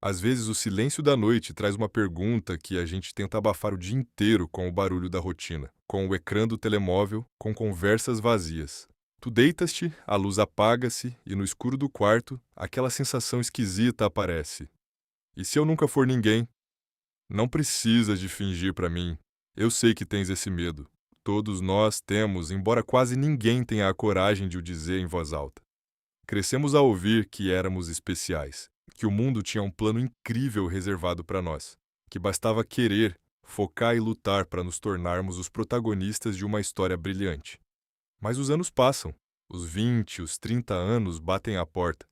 Às vezes, o silêncio da noite traz uma pergunta que a gente tenta abafar o dia inteiro com o barulho da rotina, com o ecrã do telemóvel, com conversas vazias. Tu deitas-te, a luz apaga-se e no escuro do quarto, aquela sensação esquisita aparece. E se eu nunca for ninguém? Não precisas de fingir para mim. Eu sei que tens esse medo. Todos nós temos, embora quase ninguém tenha a coragem de o dizer em voz alta. Crescemos a ouvir que éramos especiais, que o mundo tinha um plano incrível reservado para nós, que bastava querer, focar e lutar para nos tornarmos os protagonistas de uma história brilhante. Mas os anos passam, os 20, os 30 anos batem à porta,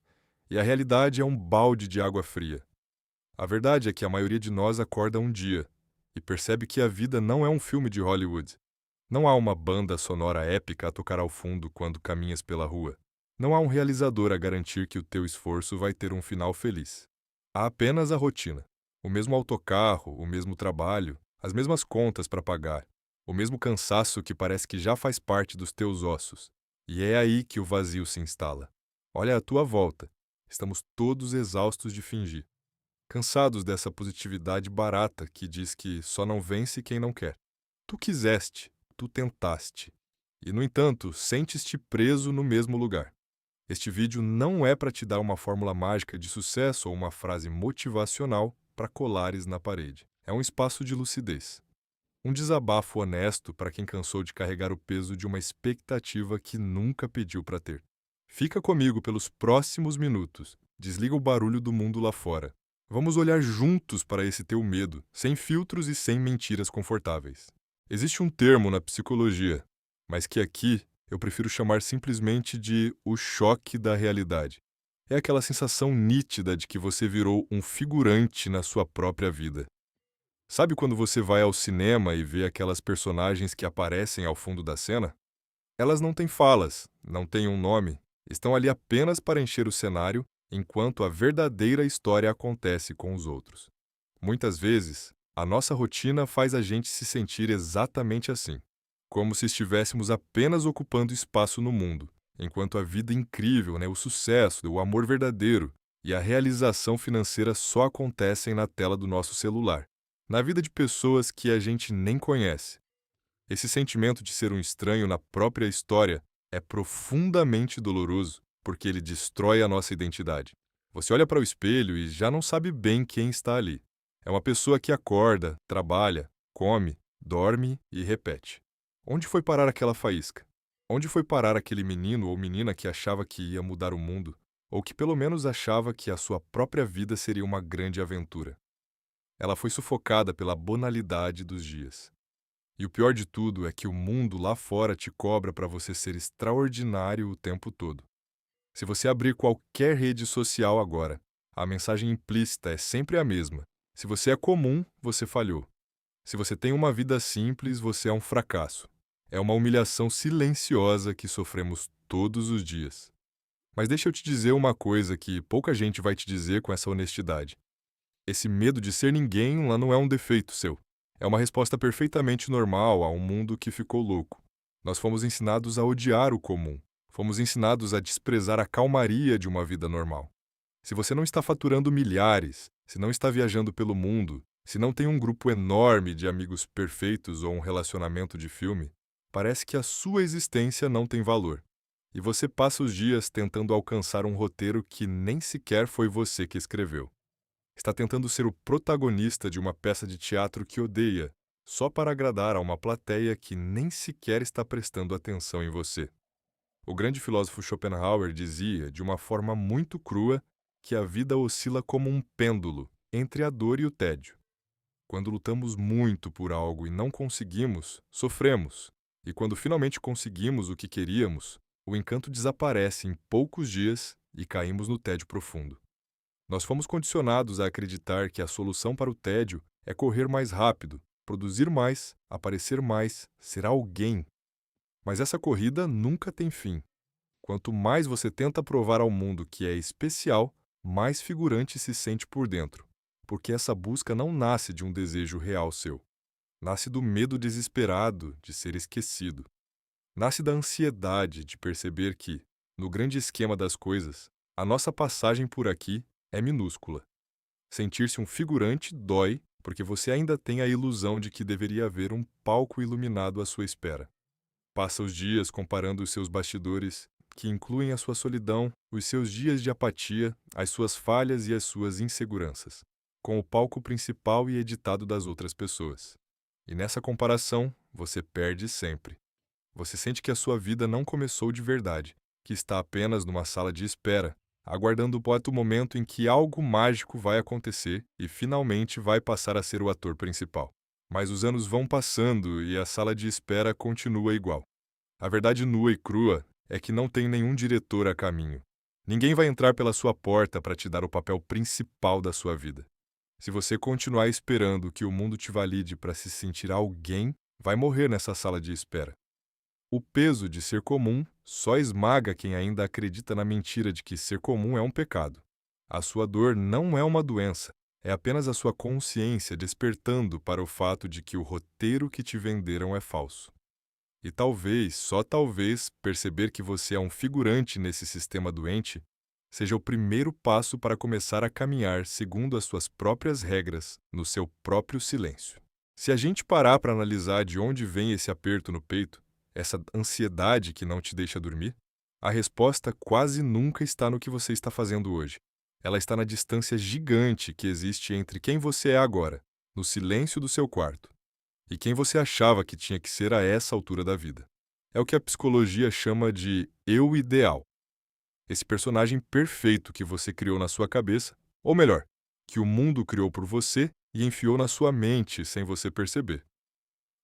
e a realidade é um balde de água fria. A verdade é que a maioria de nós acorda um dia e percebe que a vida não é um filme de Hollywood. Não há uma banda sonora épica a tocar ao fundo quando caminhas pela rua. Não há um realizador a garantir que o teu esforço vai ter um final feliz. Há apenas a rotina. O mesmo autocarro, o mesmo trabalho, as mesmas contas para pagar, o mesmo cansaço que parece que já faz parte dos teus ossos. E é aí que o vazio se instala. Olha à tua volta. Estamos todos exaustos de fingir, cansados dessa positividade barata que diz que só não vence quem não quer. Tu quiseste, tu tentaste. E, no entanto, sentes-te preso no mesmo lugar. Este vídeo não é para te dar uma fórmula mágica de sucesso ou uma frase motivacional para colares na parede. É um espaço de lucidez. Um desabafo honesto para quem cansou de carregar o peso de uma expectativa que nunca pediu para ter. Fica comigo pelos próximos minutos. Desliga o barulho do mundo lá fora. Vamos olhar juntos para esse teu medo, sem filtros e sem mentiras confortáveis. Existe um termo na psicologia, mas que aqui eu prefiro chamar simplesmente de o choque da realidade. É aquela sensação nítida de que você virou um figurante na sua própria vida. Sabe quando você vai ao cinema e vê aquelas personagens que aparecem ao fundo da cena? Elas não têm falas, não têm um nome, estão ali apenas para encher o cenário, enquanto a verdadeira história acontece com os outros. Muitas vezes, a nossa rotina faz a gente se sentir exatamente assim, como se estivéssemos apenas ocupando espaço no mundo, enquanto a vida incrível, o sucesso, o amor verdadeiro e a realização financeira só acontecem na tela do nosso celular, na vida de pessoas que a gente nem conhece. Esse sentimento de ser um estranho na própria história é profundamente doloroso, porque ele destrói a nossa identidade. Você olha para o espelho e já não sabe bem quem está ali. É uma pessoa que acorda, trabalha, come, dorme e repete. Onde foi parar aquela faísca? Onde foi parar aquele menino ou menina que achava que ia mudar o mundo, ou que pelo menos achava que a sua própria vida seria uma grande aventura? Ela foi sufocada pela banalidade dos dias. E o pior de tudo é que o mundo lá fora te cobra para você ser extraordinário o tempo todo. Se você abrir qualquer rede social agora, a mensagem implícita é sempre a mesma. Se você é comum, você falhou. Se você tem uma vida simples, você é um fracasso. É uma humilhação silenciosa que sofremos todos os dias. Mas deixa eu te dizer uma coisa que pouca gente vai te dizer com essa honestidade. Esse medo de ser ninguém lá não é um defeito seu. É uma resposta perfeitamente normal a um mundo que ficou louco. Nós fomos ensinados a odiar o comum. Fomos ensinados a desprezar a calmaria de uma vida normal. Se você não está faturando milhares, se não está viajando pelo mundo, se não tem um grupo enorme de amigos perfeitos ou um relacionamento de filme, parece que a sua existência não tem valor. E você passa os dias tentando alcançar um roteiro que nem sequer foi você que escreveu. Está tentando ser o protagonista de uma peça de teatro que odeia, só para agradar a uma plateia que nem sequer está prestando atenção em você. O grande filósofo Schopenhauer dizia, de uma forma muito crua, que a vida oscila como um pêndulo entre a dor e o tédio. Quando lutamos muito por algo e não conseguimos, sofremos. E quando finalmente conseguimos o que queríamos, o encanto desaparece em poucos dias e caímos no tédio profundo. Nós fomos condicionados a acreditar que a solução para o tédio é correr mais rápido, produzir mais, aparecer mais, ser alguém. Mas essa corrida nunca tem fim. Quanto mais você tenta provar ao mundo que é especial, mais figurante se sente por dentro, porque essa busca não nasce de um desejo real seu. Nasce do medo desesperado de ser esquecido. Nasce da ansiedade de perceber que, no grande esquema das coisas, a nossa passagem por aqui é minúscula. Sentir-se um figurante dói porque você ainda tem a ilusão de que deveria haver um palco iluminado à sua espera. Passa os dias comparando os seus bastidores, que incluem a sua solidão, os seus dias de apatia, as suas falhas e as suas inseguranças, com o palco principal e editado das outras pessoas. E nessa comparação, você perde sempre. Você sente que a sua vida não começou de verdade, que está apenas numa sala de espera, aguardando o exato momento em que algo mágico vai acontecer e finalmente vai passar a ser o ator principal. Mas os anos vão passando e a sala de espera continua igual. A verdade nua e crua é que não tem nenhum diretor a caminho. Ninguém vai entrar pela sua porta para te dar o papel principal da sua vida. Se você continuar esperando que o mundo te valide para se sentir alguém, vai morrer nessa sala de espera. O peso de ser comum só esmaga quem ainda acredita na mentira de que ser comum é um pecado. A sua dor não é uma doença, é apenas a sua consciência despertando para o fato de que o roteiro que te venderam é falso. E talvez, só talvez, perceber que você é um figurante nesse sistema doente seja o primeiro passo para começar a caminhar segundo as suas próprias regras, no seu próprio silêncio. Se a gente parar para analisar de onde vem esse aperto no peito, essa ansiedade que não te deixa dormir, a resposta quase nunca está no que você está fazendo hoje. Ela está na distância gigante que existe entre quem você é agora, no silêncio do seu quarto, e quem você achava que tinha que ser a essa altura da vida. É o que a psicologia chama de eu ideal. Esse personagem perfeito que você criou na sua cabeça, ou melhor, que o mundo criou por você e enfiou na sua mente sem você perceber.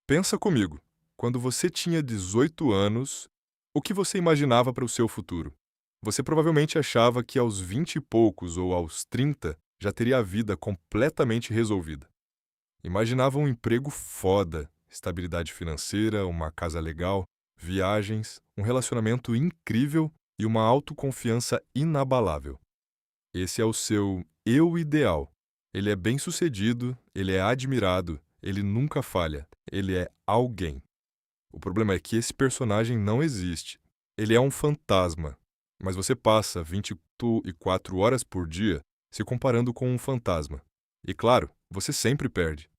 Pensa comigo, quando você tinha 18 anos, o que você imaginava para o seu futuro? Você provavelmente achava que aos 20 e poucos ou aos 30 já teria a vida completamente resolvida. Imaginava um emprego foda, estabilidade financeira, uma casa legal, viagens, um relacionamento incrível e uma autoconfiança inabalável. Esse é o seu eu ideal. Ele é bem-sucedido, ele é admirado, ele nunca falha, ele é alguém. O problema é que esse personagem não existe. Ele é um fantasma, mas você passa 24 horas por dia se comparando com um fantasma. E claro, você sempre perde.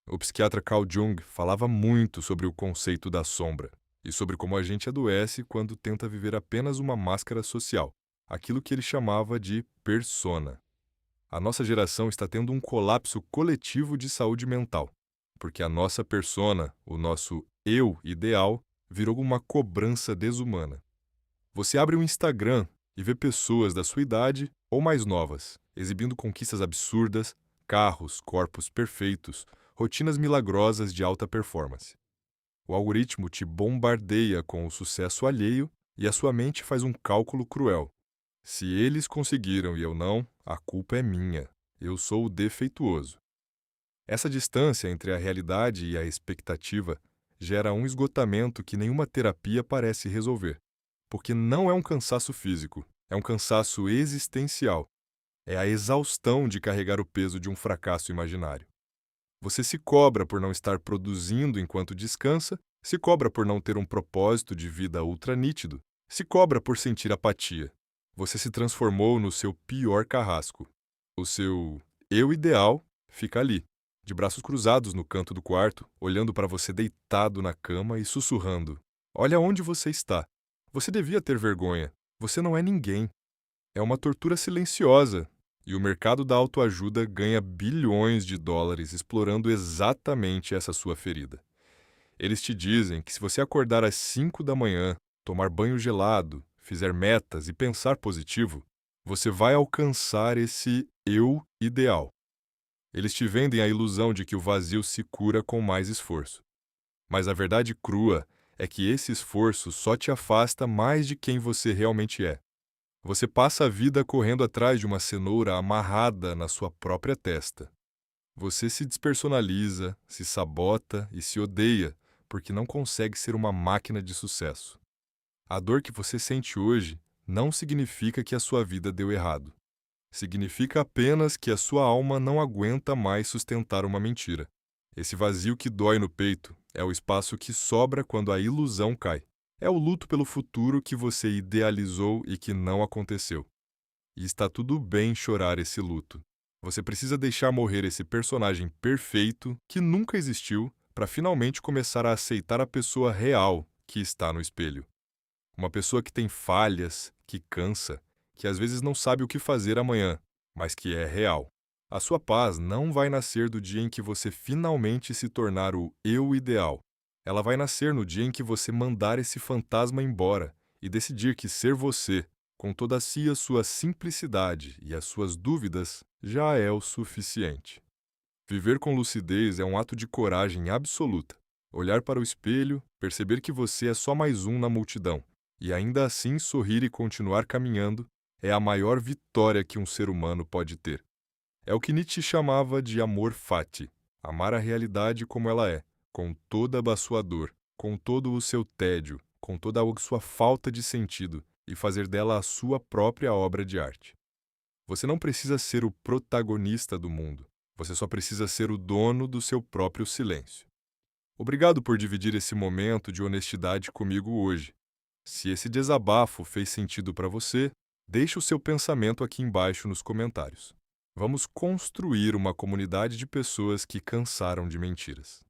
O psiquiatra Carl Jung falava muito sobre o conceito da sombra e sobre como a gente adoece quando tenta viver apenas uma máscara social, aquilo que ele chamava de persona. A nossa geração está tendo um colapso coletivo de saúde mental, porque a nossa persona, o nosso eu ideal, virou uma cobrança desumana. Você abre o Instagram e vê pessoas da sua idade ou mais novas, exibindo conquistas absurdas, carros, corpos perfeitos, rotinas milagrosas de alta performance. O algoritmo te bombardeia com o sucesso alheio e a sua mente faz um cálculo cruel. Se eles conseguiram e eu não, a culpa é minha. Eu sou o defeituoso. Essa distância entre a realidade e a expectativa gera um esgotamento que nenhuma terapia parece resolver, porque não é um cansaço físico, é um cansaço existencial. É a exaustão de carregar o peso de um fracasso imaginário. Você se cobra por não estar produzindo enquanto descansa, se cobra por não ter um propósito de vida ultra nítido, se cobra por sentir apatia. Você se transformou no seu pior carrasco. O seu eu ideal fica ali, de braços cruzados no canto do quarto, olhando para você deitado na cama e sussurrando: "Olha onde você está. Você devia ter vergonha. Você não é ninguém." É uma tortura silenciosa, e o mercado da autoajuda ganha bilhões de dólares explorando exatamente essa sua ferida. Eles te dizem que se você acordar às 5 da manhã, tomar banho gelado, fizer metas e pensar positivo, você vai alcançar esse eu ideal. Eles te vendem a ilusão de que o vazio se cura com mais esforço. Mas a verdade crua é que esse esforço só te afasta mais de quem você realmente é. Você passa a vida correndo atrás de uma cenoura amarrada na sua própria testa. Você se despersonaliza, se sabota e se odeia porque não consegue ser uma máquina de sucesso. A dor que você sente hoje não significa que a sua vida deu errado. Significa apenas que a sua alma não aguenta mais sustentar uma mentira. Esse vazio que dói no peito é o espaço que sobra quando a ilusão cai. É o luto pelo futuro que você idealizou e que não aconteceu. E está tudo bem chorar esse luto. Você precisa deixar morrer esse personagem perfeito que nunca existiu para finalmente começar a aceitar a pessoa real que está no espelho. Uma pessoa que tem falhas, que cansa, que às vezes não sabe o que fazer amanhã, mas que é real. A sua paz não vai nascer do dia em que você finalmente se tornar o eu ideal. Ela vai nascer no dia em que você mandar esse fantasma embora e decidir que ser você, com toda a sua simplicidade e as suas dúvidas, já é o suficiente. Viver com lucidez é um ato de coragem absoluta. Olhar para o espelho, perceber que você é só mais um na multidão, e ainda assim sorrir e continuar caminhando, é a maior vitória que um ser humano pode ter. É o que Nietzsche chamava de amor fati, amar a realidade como ela é, com toda a sua dor, com todo o seu tédio, com toda a sua falta de sentido, e fazer dela a sua própria obra de arte. Você não precisa ser o protagonista do mundo. Você só precisa ser o dono do seu próprio silêncio. Obrigado por dividir esse momento de honestidade comigo hoje. Se esse desabafo fez sentido para você, deixe o seu pensamento aqui embaixo nos comentários. Vamos construir uma comunidade de pessoas que cansaram de mentiras.